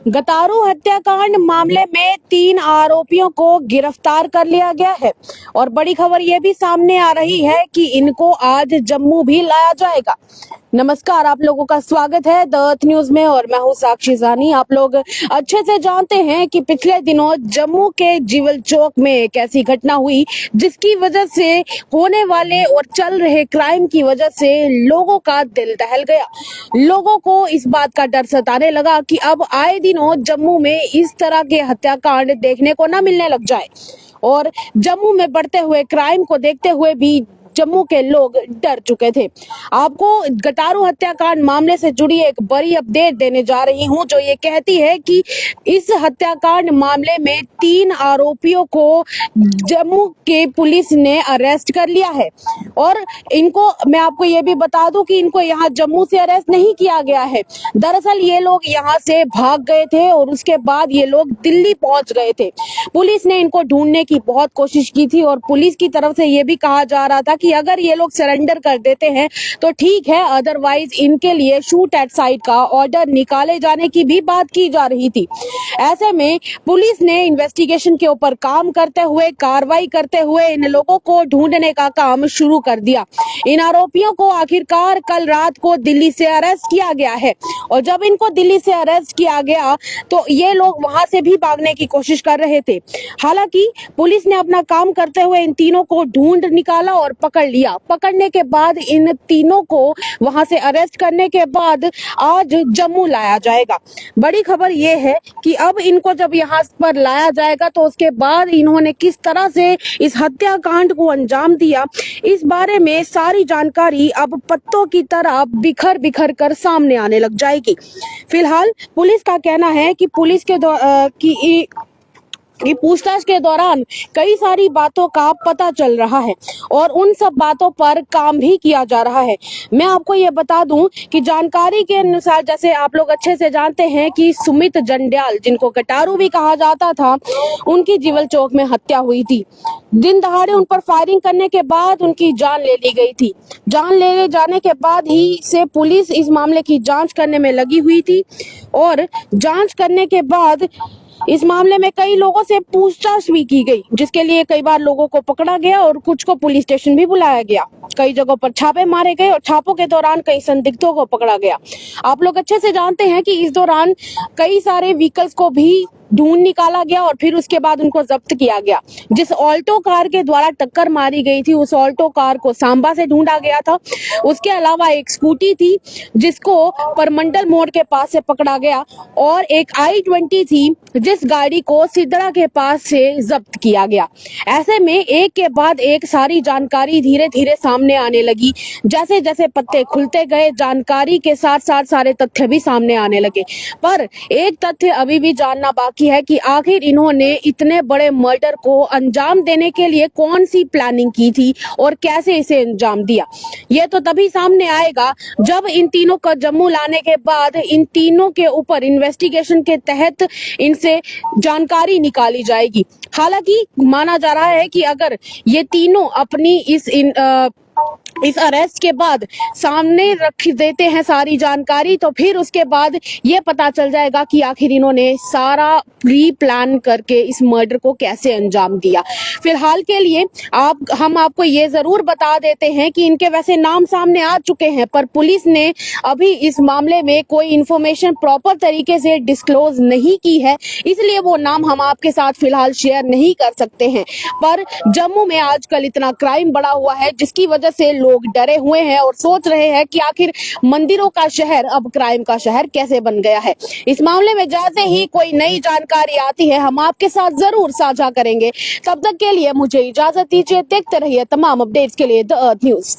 गतारू हत्याकांड मामले में 3 आरोपियों को गिरफ्तार कर लिया गया है और बड़ी खबर ये भी सामने आ रही है कि इनको आज जम्मू भी लाया जाएगा। नमस्कार, आप लोगों का स्वागत है द अर्थ न्यूज में और मैं हूं साक्षी जानी। आप लोग अच्छे से जानते हैं कि पिछले दिनों जम्मू के जीवल चौक में एक ऐसी घटना हुई जिसकी वजह से होने वाले और चल रहे क्राइम की वजह से लोगों का दिल दहल गया। लोगों को इस बात का डर सताने लगा कि अब आए दिनों जम्मू में इस तरह के हत्याकांड देखने को न मिलने लग जाए और जम्मू में बढ़ते हुए क्राइम को देखते हुए भी जम्मू के लोग डर चुके थे। आपको गटारू हत्याकांड मामले से जुड़ी एक बड़ी अपडेट देने जा रही हूं जो ये कहती है कि इस हत्याकांड मामले में 3 आरोपियों को जम्मू के पुलिस ने अरेस्ट कर लिया है और इनको मैं आपको ये भी बता दूं कि इनको यहाँ जम्मू से अरेस्ट नहीं किया गया है। दरअसल ये लोग यहाँ से भाग गए थे और उसके बाद ये लोग दिल्ली पहुंच गए थे। पुलिस ने इनको ढूंढने की बहुत कोशिश की थी और पुलिस की तरफ से ये भी कहा जा रहा था कि अगर ये लोग सरेंडर कर देते हैं तो ठीक है, अदरवाइज इनके लिए शूट एट साइट का ऑर्डर निकाले जाने की भी बात की जा रही थी। ऐसे में पुलिस ने इन्वेस्टिगेशन के ऊपर काम करते हुए कार्रवाई करते हुए इन लोगों को ढूंढने का काम शुरू कर दिया। इन आरोपियों को आखिरकार कल रात को दिल्ली से अरेस्ट किया गया है और जब इनको दिल्ली से अरेस्ट किया गया तो ये लोग वहां से भी भागने की कोशिश कर रहे थे। हालांकि पुलिस ने अपना काम करते हुए इन तीनों को ढूंढ निकाला और पकड़ लिया। पकड़ने के बाद इन तीनों को वहां से अरेस्ट करने के बाद आज जम्मू लाया जाएगा। बड़ी खबर ये है कि अब इनको जब यहाँ पर लाया जाएगा तो उसके बाद इन्होंने किस तरह से इस हत्याकांड को अंजाम दिया, इस बारे में सारी जानकारी अब पत्तों की तरह बिखर बिखर कर सामने आने लग जाएगी। फिलहाल पुलिस का कहना है कि पुलिस के कि पूछताछ के दौरान कई सारी बातों का पता चल रहा है और उन सब बातों पर काम भी किया जा रहा है। मैं आपको ये बता दूं कि जानकारी के अनुसार, जैसे आप लोग अच्छे से जानते हैं कि सुमित जंड्याल, जिनको गटारू भी कहा जाता था, उनकी जीवल चौक में हत्या हुई थी। दिन दहाड़े उन पर फायरिंग करने के बाद उनकी जान ले ली गई थी। जान ले जाने के बाद ही से पुलिस इस मामले की जांच करने में लगी हुई थी और जांच करने के बाद इस मामले में कई लोगों से पूछताछ भी की गई, जिसके लिए कई बार लोगों को पकड़ा गया और कुछ को पुलिस स्टेशन भी बुलाया गया। कई जगहों पर छापे मारे गए और छापों के दौरान कई संदिग्धों को पकड़ा गया। आप लोग अच्छे से जानते हैं कि इस दौरान कई सारे व्हीकल्स को भी ढूंढ निकाला गया और फिर उसके बाद उनको जब्त किया गया। जिस ऑल्टो कार के द्वारा टक्कर मारी गई थी उस ऑल्टो कार को सांबा से ढूंढा गया था। उसके अलावा एक स्कूटी थी जिसको परमंडल मोड़ के पास से पकड़ा गया और एक i20 थी जिस गाड़ी को सिद्धड़ा के पास से जब्त किया गया। ऐसे में एक के बाद एक सारी जानकारी धीरे धीरे सामने आने लगी। जैसे जैसे पत्ते खुलते गए जानकारी के साथ साथ सारे तथ्य भी सामने आने लगे, पर एक तथ्य अभी भी जानना बाकी है कि आखिर इन्होंने इतने बड़े मर्डर को अंजाम देने के लिए कौन सी प्लानिंग की थी और कैसे इसे अंजाम दिया। ये तो तभी सामने आएगा जब इन तीनों को जम्मू लाने के बाद इन तीनों के ऊपर इन्वेस्टिगेशन के तहत इनसे जानकारी निकाली जाएगी। हालांकि माना जा रहा है कि अगर ये तीनों अपनी इस अरेस्ट के बाद सामने रख देते हैं सारी जानकारी, तो फिर उसके बाद ये पता चल जाएगा कि आखिर इन्होंने सारा प्री प्लान करके इस मर्डर को कैसे अंजाम दिया। फिलहाल के लिए हम आपको ये जरूर बता देते हैं कि इनके वैसे नाम सामने आ चुके हैं, पर पुलिस ने अभी इस मामले में कोई इन्फॉर्मेशन प्रॉपर तरीके से डिस्क्लोज नहीं की है, इसलिए वो नाम हम आपके साथ फिलहाल शेयर नहीं कर सकते हैं। पर जम्मू में आजकल इतना क्राइम बढ़ा हुआ है जिसकी वजह से लोग डरे हुए हैं और सोच रहे हैं कि आखिर मंदिरों का शहर अब क्राइम का शहर कैसे बन गया है। इस मामले में जैसे ही कोई नई जानकारी आती है हम आपके साथ जरूर साझा करेंगे। तब तक के लिए मुझे इजाजत दीजिए। देखते रहिए तमाम अपडेट्स के लिए द अर्थ न्यूज।